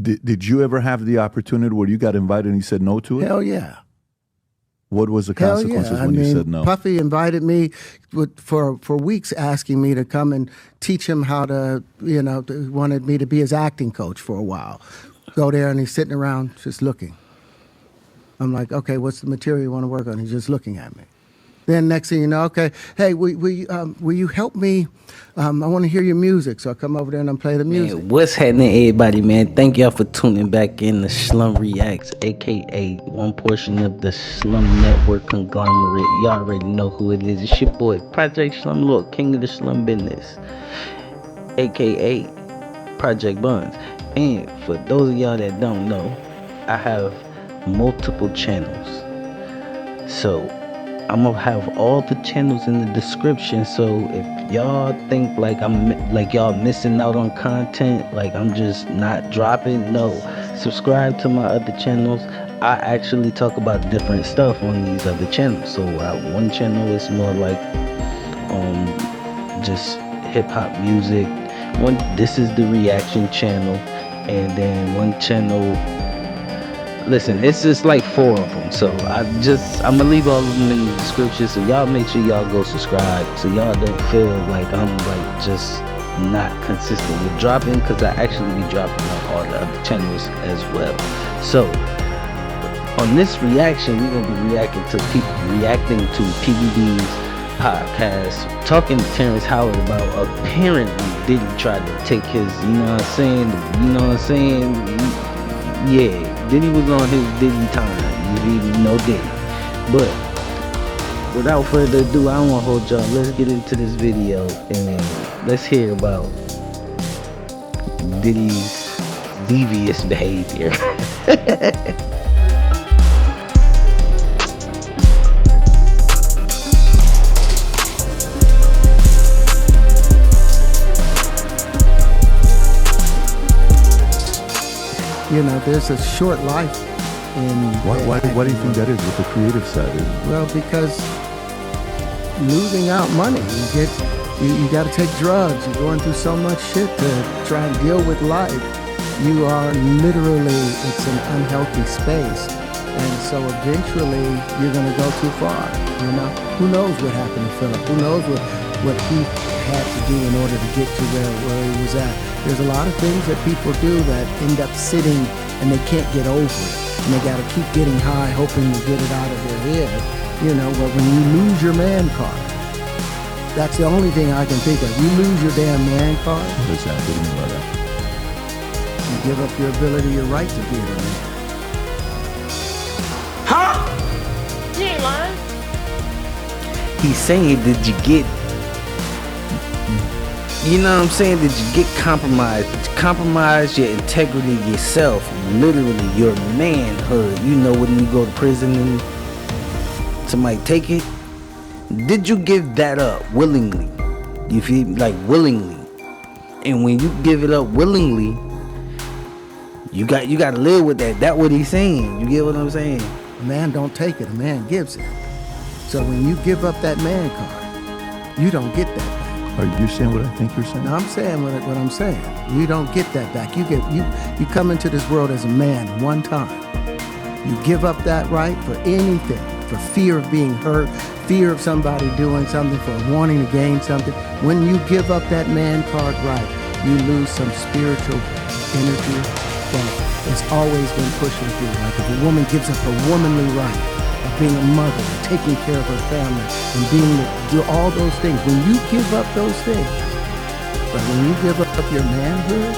Did you ever have the opportunity where you got invited and you said no to it? Hell yeah. What was the Hell consequences yeah. when you said no? Puffy invited me for weeks, asking me to come and teach him how to, wanted me to be his acting coach for a while. Go there and he's sitting around just looking. I'm like, okay, what's the material you want to work on? He's just looking at me. Then next thing you know, okay, hey, will you help me? I want to hear your music. So I come over there and I play the music. Man, what's happening, everybody, man? Thank y'all for tuning back in to Slum Reacts, a.k.a. one portion of the Slum Network conglomerate. Y'all already know who it is. It's your boy, Project Slum Lord, King of the Slum Business, a.k.a. Project Buns. And for those of y'all that don't know, I have multiple channels. So I'm gonna have all the channels in the description, so if y'all think like y'all missing out on content, like I'm just not dropping, no, subscribe to my other channels. I actually talk about different stuff on these other channels. So one channel is more like just hip-hop music. This is the reaction channel, and then one channel, listen, it's just like 4 of them. So I'm gonna leave all of them in the description. So y'all make sure y'all go subscribe, so y'all don't feel like I'm like just not consistent with dropping, because I actually be dropping on all the other channels as well. So on this reaction, we're gonna be reacting to PBD's podcast, talking to Terrence Howard about apparently Diddy tried to take his, yeah, Diddy was on his Diddy time. You didn't know Diddy. But without further ado, I don't want to hold y'all. Let's get into this video and let's hear about Diddy's devious behavior. There's a short life in... Why do you think that is with the creative side? Well, because losing out money, you got to take drugs. You're going through so much shit to try and deal with life. You are literally, it's an unhealthy space. And so eventually you're going to go too far, Who knows what happened to Philip? Who knows what he had to do in order to get to where he was at? There's a lot of things that people do that end up sitting and they can't get over it. And they got to keep getting high, hoping to get it out of their head. But when you lose your man card, that's the only thing I can think of. You lose your damn man card. What is that? What do you mean by that? You give up your ability, your right to be a man. Huh? You ain't lying. He's saying, did you get, did you get compromised? Did you compromise your integrity, yourself, literally your manhood? When you go to prison and somebody take it, did you give that up willingly? You feel like willingly? And when you give it up willingly, you got to live with that. That's what he's saying. You get what I'm saying? A man don't take it, a man gives it. So when you give up that man card, you don't get that back. Are you saying what I think you're saying? No, I'm saying what I'm saying. You don't get that back. You come into this world as a man one time. You give up that right for anything, for fear of being hurt, fear of somebody doing something, for wanting to gain something. When you give up that man card right, you lose some spiritual energy that has always been pushing through. Like if a woman gives up her womanly right of being a mother, taking care of her family, and do all those things. When you give up those things, but when you give up your manhood,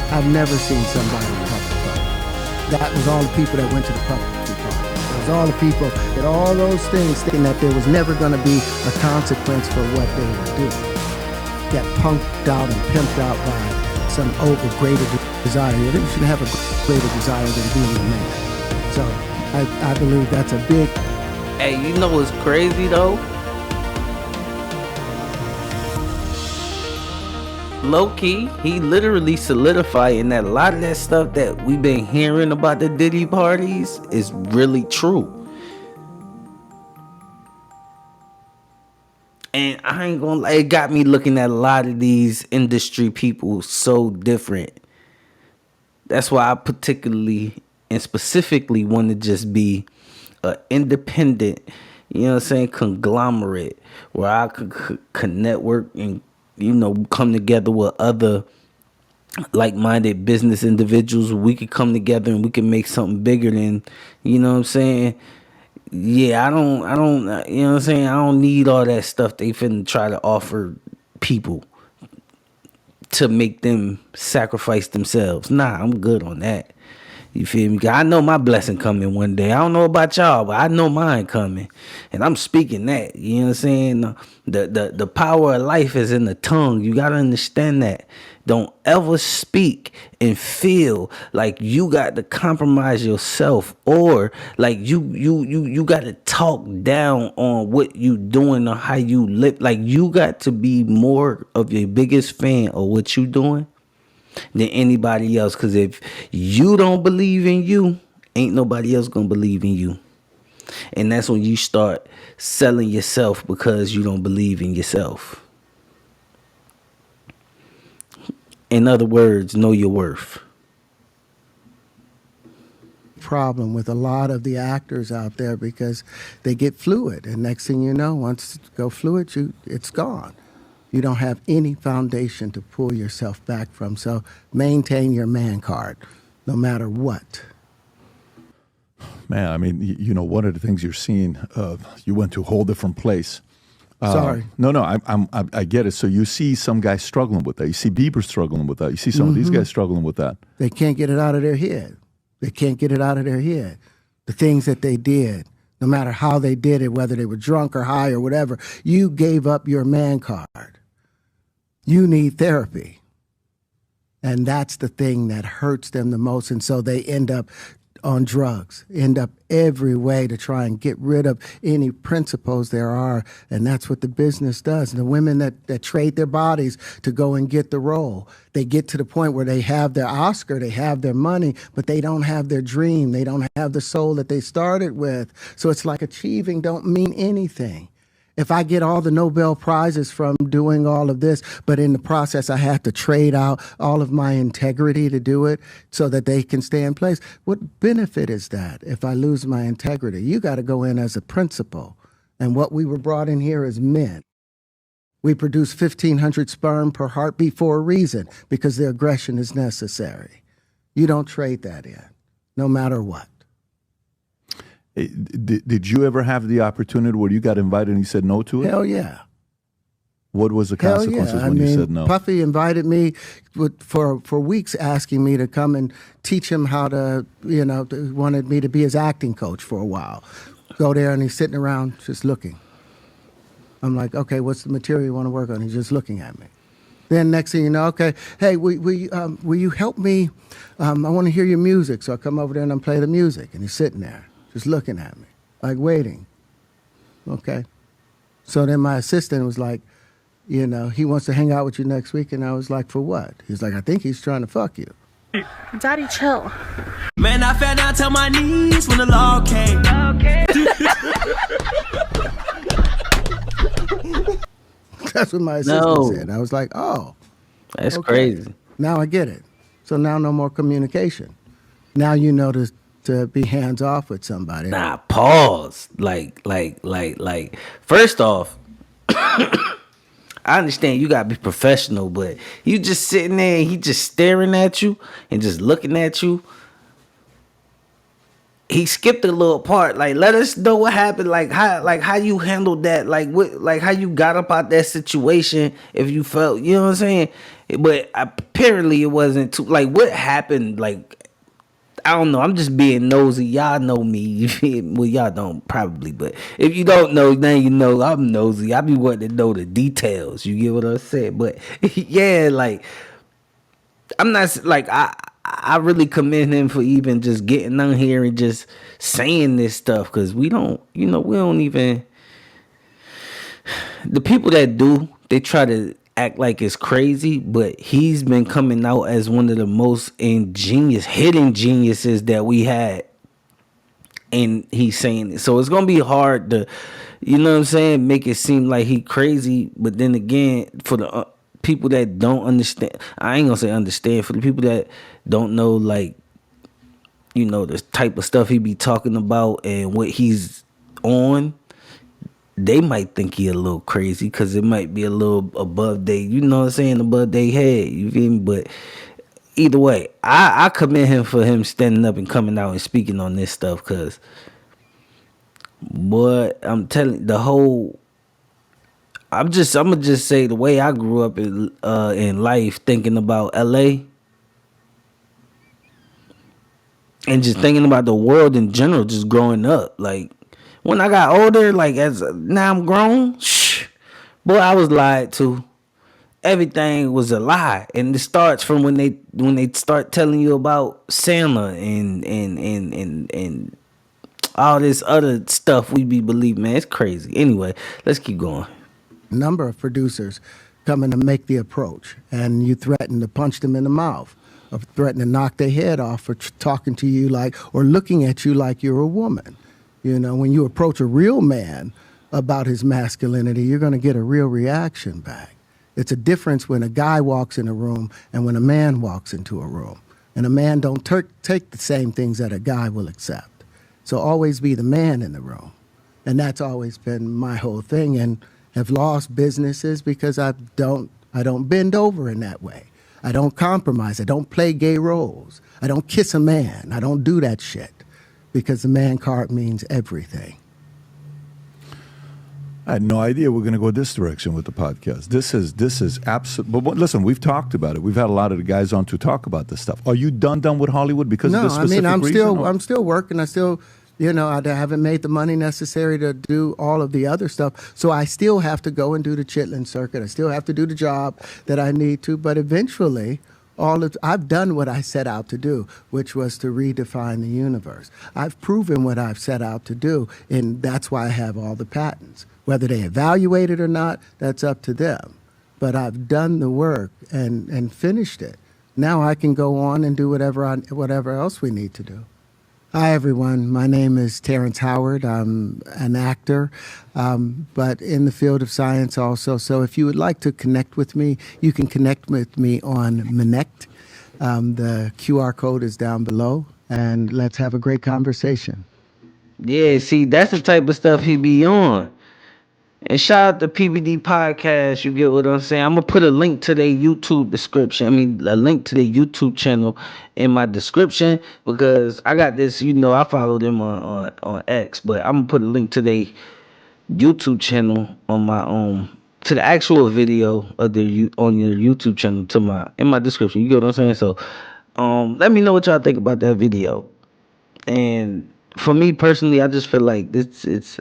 I've never seen somebody puppet party. That was all the people that went to the puppetry party. It was all the people that all those things, thinking that there was never going to be a consequence for what they were doing. Got punked out and pimped out by some greater desire. You shouldn't have a greater desire than being a man. So I believe that's a big... Hey, what's crazy though? Low key, he literally solidifying that a lot of that stuff that we've been hearing about the Diddy parties is really true. And I ain't gonna lie, it got me looking at a lot of these industry people so different. That's why I particularly and specifically want to just be an independent, you know what I'm saying, conglomerate where I could network and, come together with other like-minded business individuals. We could come together and we can make something bigger than, you know what I'm saying. Yeah, I don't, you know what I'm saying. I don't need all that stuff they finna try to offer people to make them sacrifice themselves. Nah, I'm good on that. You feel me? 'Cause I know my blessing coming one day. I don't know about y'all, but I know mine coming. And I'm speaking that. You know what I'm saying? The power of life is in the tongue. You gotta understand that. Don't ever speak and feel like you got to compromise yourself or like you got to talk down on what you doing or how you live. Like you got to be more of your biggest fan of what you doing than anybody else. Because if you don't believe in you, ain't nobody else gonna believe in you. And that's when you start selling yourself because you don't believe in yourself. In other words, know your worth. Problem with a lot of the actors out there because they get fluid, and next thing you know, once you go fluid, it's gone. You don't have any foundation to pull yourself back from. So maintain your man card, no matter what. Man, I mean, one of the things you're seeing, you went to a whole different place. Sorry. No, I get it. So you see some guys struggling with that. You see Bieber struggling with that. You see some of these guys struggling with that. They can't get it out of their head. They can't get it out of their head. The things that they did, no matter how they did it, whether they were drunk or high or whatever, you gave up your man card. You need therapy. And that's the thing that hurts them the most. And so they end up on drugs, end up every way to try and get rid of any principles there are. And that's what the business does. And the women that trade their bodies to go and get the role, they get to the point where they have their Oscar, they have their money, but they don't have their dream. They don't have the soul that they started with. So it's like achieving don't mean anything. If I get all the Nobel Prizes from doing all of this, but in the process I have to trade out all of my integrity to do it so that they can stay in place, what benefit is that if I lose my integrity? You got to go in as a principal. And what we were brought in here as men. We produce 1,500 sperm per heartbeat for a reason, because the aggression is necessary. You don't trade that in, no matter what. Did you ever have the opportunity where you got invited and you said no to it? Hell yeah. What was the consequences when you said no? Puffy invited me for weeks, asking me to come and teach him how to, wanted me to be his acting coach for a while. Go there and he's sitting around just looking. I'm like, okay, what's the material you want to work on? He's just looking at me. Then next thing you know, okay, hey, will you help me? I want to hear your music. So I come over there and I play the music. And he's sitting there just looking at me, like waiting. Okay. So then my assistant was like, he wants to hang out with you next week. And I was like, for what? He's like, I think he's trying to fuck you. Daddy, chill. Man, I fell down to my knees when the law came. That's what my assistant said. I was like, oh. That's crazy. Now I get it. So now no more communication. Now you know to be hands off with somebody. Nah, pause. Like, first off, I understand you gotta be professional, but you just sitting there and he just staring at you and just looking at you. He skipped a little part. Like, let us know what happened. Like how you handled that. Like how you got up out that situation. If you felt, you know what I'm saying. But apparently it wasn't too. Like, what happened? Like, I don't know. I'm just being nosy. Y'all know me. You feel me? Well, y'all don't probably, but if you don't know, then you know I'm nosy. I be wanting to know the details. You get what I'm saying? But yeah, like I'm not like I really commend him for even just getting on here and just saying this stuff, because we don't even. The people that do, they try to act like it's crazy, but he's been coming out as one of the most ingenious, hidden geniuses that we had. And he's saying it. So it's going to be hard to, you know what I'm saying, make it seem like he crazy. But then again, for the people that don't understand, I ain't gonna say understand, for the people that don't know, like, the type of stuff he be talking about and what he's on, they might think he a little crazy because it might be a little above they, above they head. You feel me? But either way, I commend him for him standing up and coming out and speaking on this stuff, because, boy, I'm telling I'm gonna just say the way I grew up in life, thinking about LA and just thinking about the world in general, just growing up. Like, when I got older, like, as now I'm grown, boy, I was lied to. Everything was a lie, and it starts from when they start telling you about Santa and all this other stuff we be believing. Man, it's crazy. Anyway, let's keep going. Number of producers coming to make the approach, and you threaten to punch them in the mouth, or threaten to knock their head off for talking to you like, or looking at you like you're a woman. When you approach a real man about his masculinity, you're going to get a real reaction back. It's a difference when a guy walks in a room and when a man walks into a room. And a man don't take the same things that a guy will accept. So always be the man in the room. And that's always been my whole thing, and have lost businesses because I don't bend over in that way. I don't compromise. I don't play gay roles. I don't kiss a man. I don't do that shit, because the man card means everything. I had no idea we're going to go this direction with the podcast. This is absolute. But listen, we've talked about it. We've had a lot of the guys on to talk about this stuff. Are you done with Hollywood because of this specific reason? I'm still working. I still, I haven't made the money necessary to do all of the other stuff. So I still have to go and do the Chitlin circuit. I still have to do the job that I need to. But eventually, I've done what I set out to do, which was to redefine the universe. I've proven what I've set out to do, and that's why I have all the patents. Whether they evaluate it or not, that's up to them. But I've done the work and finished it. Now I can go on and do whatever else we need to do. Hi, everyone. My name is Terrence Howard. I'm an actor, but in the field of science also. So if you would like to connect with me, you can connect with me on Minect. The QR code is down below, and let's have a great conversation. Yeah, see, that's the type of stuff he be on. And shout out to PBD Podcast. You get what I'm saying? I'm gonna put a link to their YouTube description. A link to their YouTube channel in my description, because I got this. I follow them on X, but I'm gonna put a link to their YouTube channel on my to the actual video of on your YouTube channel in my description. You get what I'm saying? So, let me know what y'all think about that video. And for me personally, I just feel like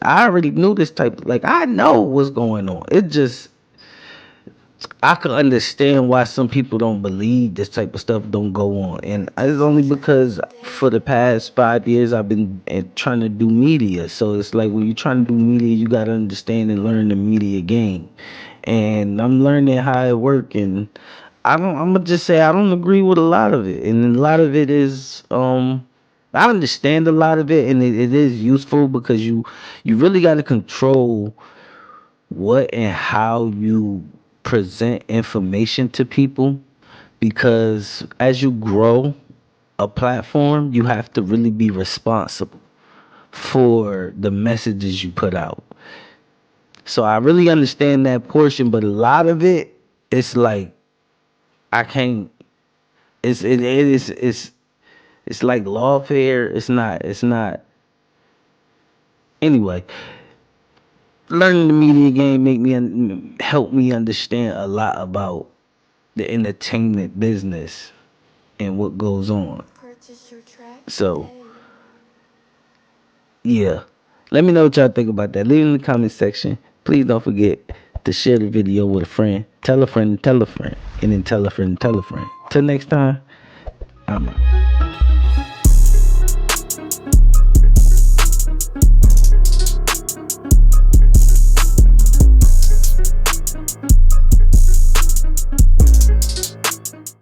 I already knew this type, like, I know what's going on. It just, I could understand why some people don't believe this type of stuff don't go on. And it's only because for the past 5 years I've been trying to do media. So it's like, when you're trying to do media, you got to understand and learn the media game. And I'm learning how it works. And I'm gonna just say I don't agree with a lot of it. And a lot of it is I understand a lot of it, and it is useful, because you really got to control what and how you present information to people, because as you grow a platform, you have to really be responsible for the messages you put out. So I really understand that portion, but a lot of it, it's like, I can't, it's like lawfare. It's not anyway. Learning the media game help me understand a lot about the entertainment business and what goes on. So, yeah. Let me know what y'all think about that. Leave it in the comment section. Please don't forget to share the video with a friend. Tell a friend, and tell a friend. And then tell a friend, and tell a friend. Till next time, I'm out.